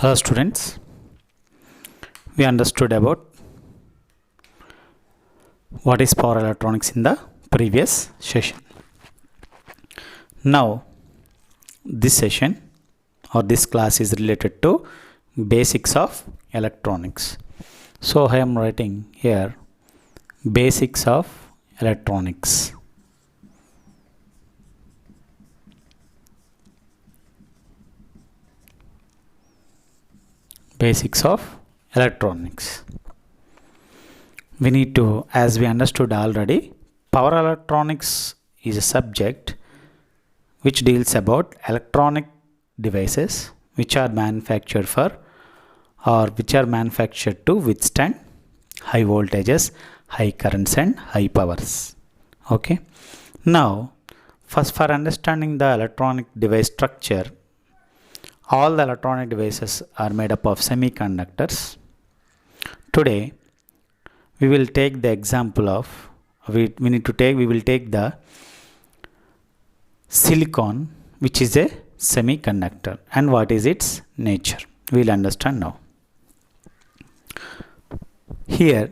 Hello students, we understood about what is power electronics in the previous session. Now this session or this class is related to basics of electronics. So I am writing here basics of electronics. Basics of electronics. We need to, as we understood already, power electronics is a subject which deals about electronic devices which are manufactured for or which are manufactured to withstand high voltages, high currents and high powers. Okay. Now, first for understanding the electronic device structure, all the electronic devices are made up of semiconductors. Today, we will take the example of, we will take the silicon, which is a semiconductor, and what is its nature. We will understand now. Here,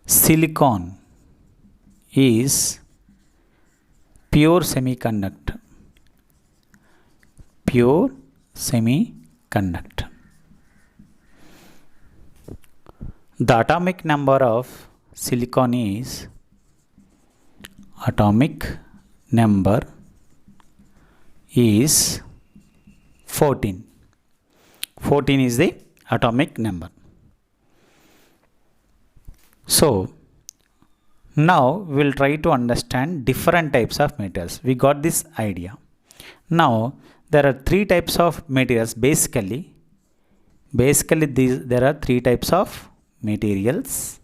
silicon is pure semiconductor. Pure semiconductor. The atomic number of silicon is 14. 14 is the atomic number. So, now we will try to understand different types of metals. We got this idea. Now, there are three types of materials. Basically there are three types of materials.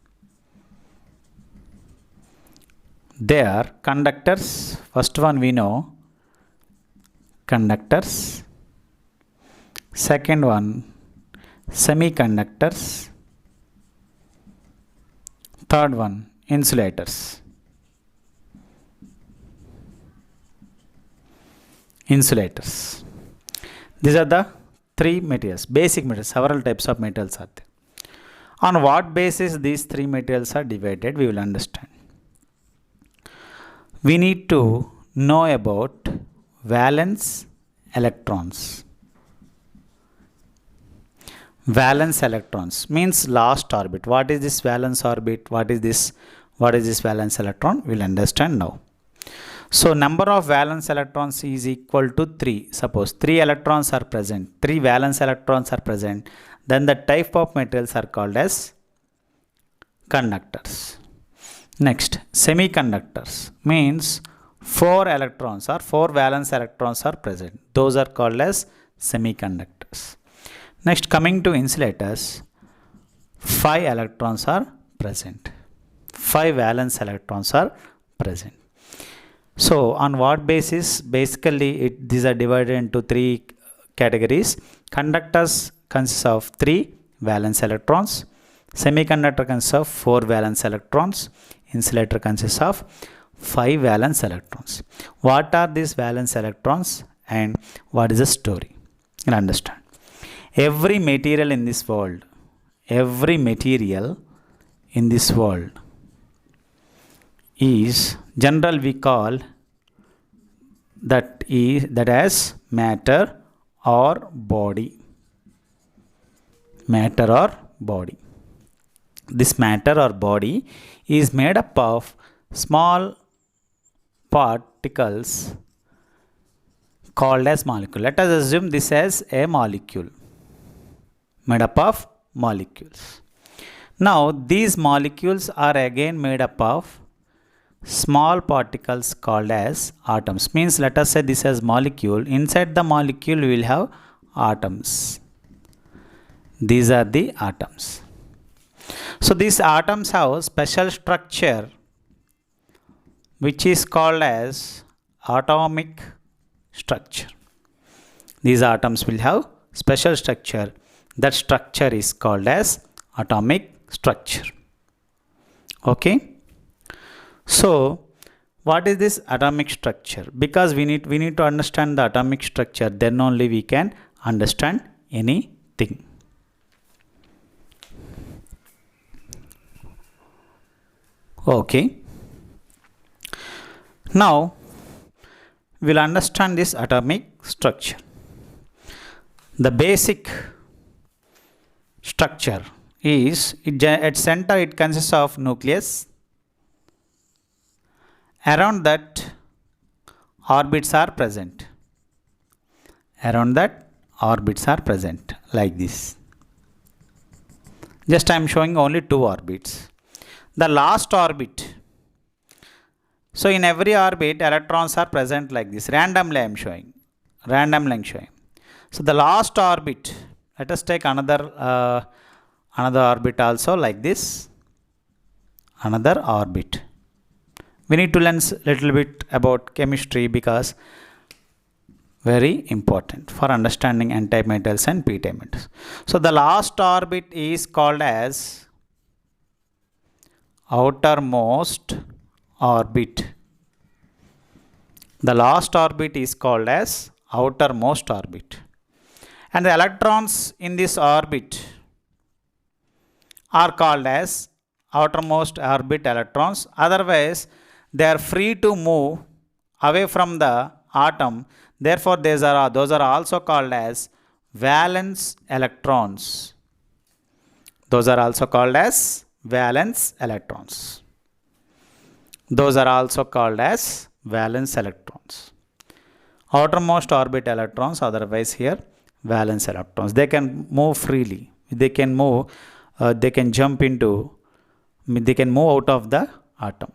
They are conductors. First one we know, conductors. Second one, semiconductors. Third one, insulators. Insulators. These are the three materials, basic materials. Several types of materials are there. On what basis these three materials are divided, we will understand. We need to know about valence electrons. Valence electrons means last orbit. What is this valence orbit? What is this valence electron? We will understand now. So, number of valence electrons is equal to 3. Suppose 3 electrons are present, 3 valence electrons are present, then the type of materials are called as conductors. Next, semiconductors means 4 electrons or 4 valence electrons are present. Those are called as semiconductors. Next, coming to insulators, 5 electrons are present. 5 valence electrons are present. So, on what basis? Basically, these are divided into 3 categories. Conductors consist of 3 valence electrons. Semiconductor consists of 4 valence electrons. Insulator consists of 5 valence electrons. What are these valence electrons and what is the story? You'll understand. Every material in this world is general we call that as matter or body. Matter or body. This matter or body is made up of small particles called as molecule. Let us assume this as a molecule made up of molecules. Now these molecules are again made up of small particles called as atoms. Means let us say this as molecule. Inside the molecule we will have atoms. These are the atoms. So these atoms have special structure which is called as atomic structure. These atoms will have special structure. That structure is called as atomic structure. Okay. So what is this atomic structure? Because we need to understand the atomic structure, then only we can understand anything. Okay. Now we'll understand this atomic structure. The basic structure is at center it consists of nucleus. Around that orbits are present. Around that orbits are present like this. Just I am showing only 2 orbits. The last orbit. So in every orbit electrons are present like this. Randomly I am showing. Randomly I am showing. So the last orbit. Let us take another orbit also like this. Another orbit. We need to learn little bit about chemistry because very important for understanding n-type metals and p-type metals. So the last orbit is called as outermost orbit. The last orbit is called as outermost orbit. And the electrons in this orbit are called as outermost orbit electrons. Otherwise, they are free to move away from the atom. Therefore, those are also called as valence electrons. Those are also called as valence electrons. Those are also called as valence electrons. Outermost orbit electrons, otherwise here valence electrons. They can move freely. They can move, they can jump into, they can move out of the atom.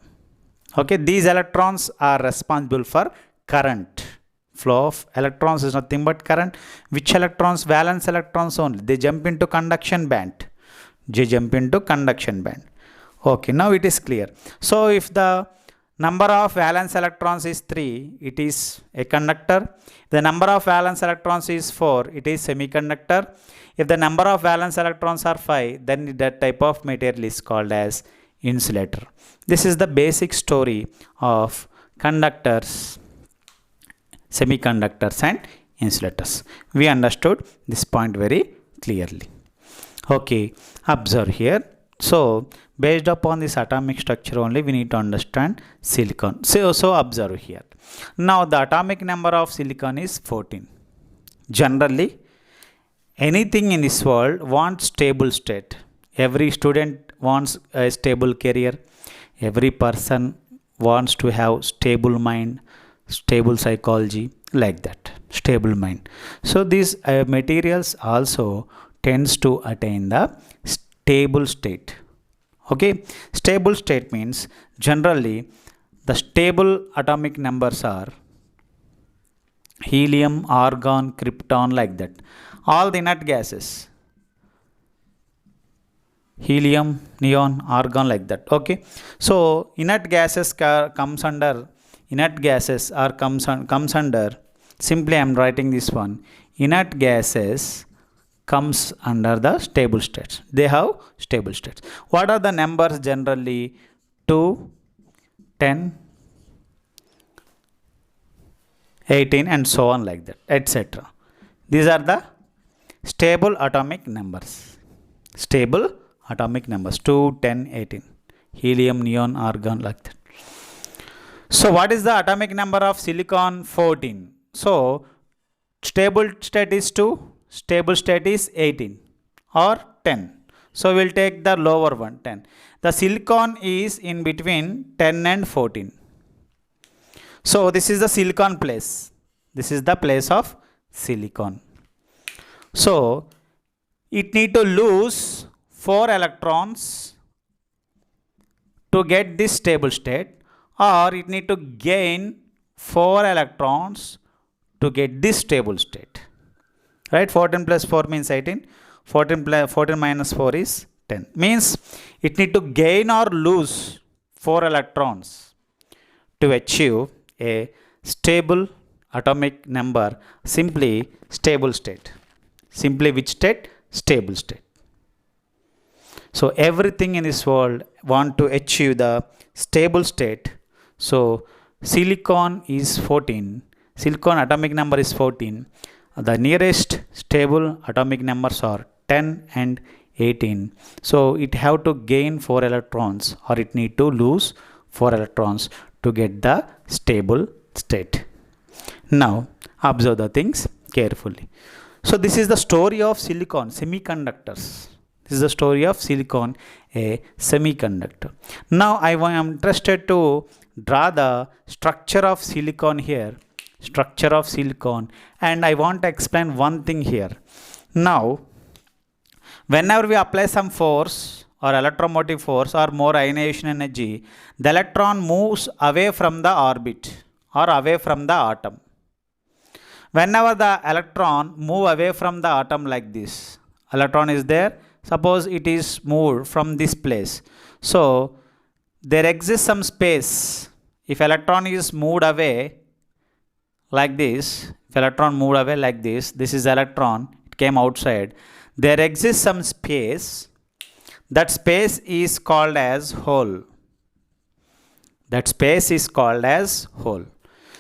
Okay, these electrons are responsible for current. Flow of electrons is nothing but current. Which electrons? Valence electrons only. They jump into conduction band. They jump into conduction band. Okay, now it is clear. So if the number of valence electrons is 3, it is a conductor. If the number of valence electrons is 4, it is semiconductor. If the number of valence electrons are 5, then that type of material is called as insulator. This is the basic story of conductors, semiconductors and insulators. We understood this point very clearly. Okay, observe here. So based upon this atomic structure only we need to understand silicon. So observe here. Now the atomic number of silicon is 14. Generally, anything in this world wants stable state. Every student wants a stable career. Every person wants to have stable mind, stable psychology, like that. Stable mind. So these materials also tends to attain the stable state. Okay, stable state means generally the stable atomic numbers are helium, argon, krypton, like that. All the inert gases, helium, neon, argon, like that. Okay, so inert gases comes under simply I am writing this one. Inert gases comes under the stable states. They have stable states. What are the numbers generally? 2, 10, 18 and so on, like that, etc. These are the stable atomic numbers. Stable atomic numbers 2, 10, 18. Helium, neon, argon, like that. So what is the atomic number of silicon? 14. So stable state is 2. Stable state is 18 or 10. So we'll take the lower one, 10. The silicon is in between 10 and 14. So this is the silicon place. This is the place of silicon. So it need to lose 4 electrons to get this stable state, or it need to gain 4 electrons to get this stable state. Right, 14 plus 4 means 18. 14 minus 4 is 10. Means it need to gain or lose 4 electrons to achieve a stable atomic number. Simply stable state. Simply which state? Stable state. So everything in this world want to achieve the stable state. So silicon is 14. Silicon atomic number is 14. The nearest stable atomic numbers are 10 and 18. So it have to gain 4 electrons or it need to lose 4 electrons to get the stable state. Now observe the things carefully. So this is the story of silicon, semiconductors. This is the story of silicon, a semiconductor. Now I am interested to draw the structure of silicon here. Structure of silicon, and I want to explain one thing here. Now whenever we apply some force or electromotive force or more ionization energy, the electron moves away from the orbit or away from the atom. Whenever the electron move away from the atom like this, electron is there, suppose it is moved from this place. So there exists some space. If electron is moved away like this, if electron moved away like this is electron, it came outside. There exists some space. That space is called as hole. That space is called as hole.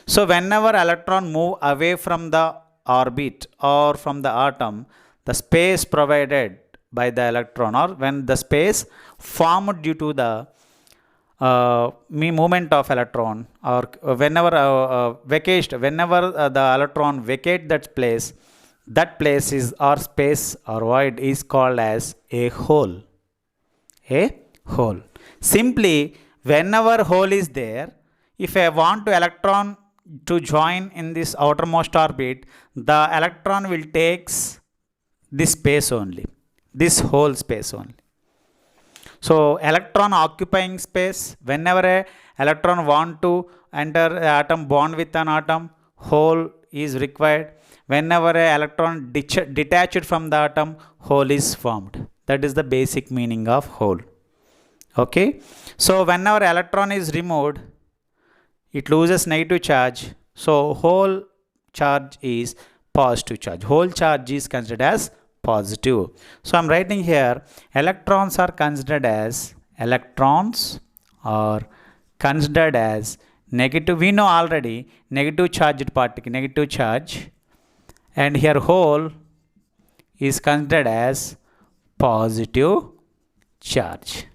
So whenever electron move away from the orbit or from the atom, the space provided by the electron, or when the space formed due to the movement of electron, or whenever the electron vacate that place is, or space or void is called as a hole. A hole. Simply, whenever hole is there, if I want to electron to join in this outermost orbit, the electron will takes this space only, this whole space only. So electron occupying space, whenever a electron want to enter an atom, bond with an atom, hole is required. Whenever a electron detached from the atom, hole is formed. That is the basic meaning of hole. Okay. So whenever electron is removed, it loses negative charge. So whole charge is positive charge. Whole charge is considered as positive. So I am writing here, electrons are considered as negative. We know already negative charged particle, negative charge, and here hole is considered as positive charge.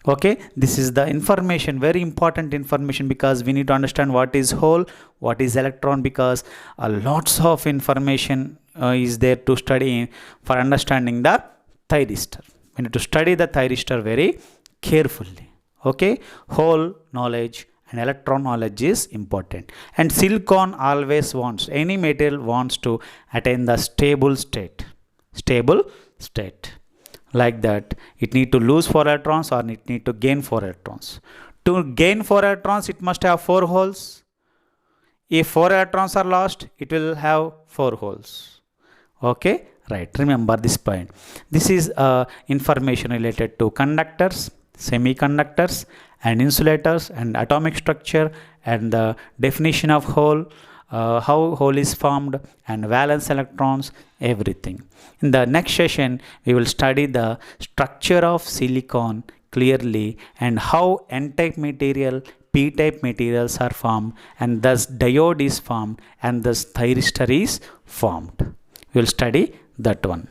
Okay, this is the information, very important information, because we need to understand what is hole, what is electron, because lots of information is there to study for understanding the thyristor. We need to study the thyristor very carefully. Okay, hole knowledge and electron knowledge is important. And silicon always wants, any material wants to attain the stable state. Stable state. Like that, it need to lose 4 electrons or it need to gain 4 electrons. To gain 4 electrons, it must have 4 holes. If 4 electrons are lost, it will have 4 holes. Okay, right. Remember this point. This is information related to conductors, semiconductors, and insulators, and atomic structure, and the definition of hole, how hole is formed, and valence electrons, everything. In the next session, we will study the structure of silicon clearly, and how N-type material, P-type materials are formed, and thus diode is formed, and thus thyristor is formed. We will study that one.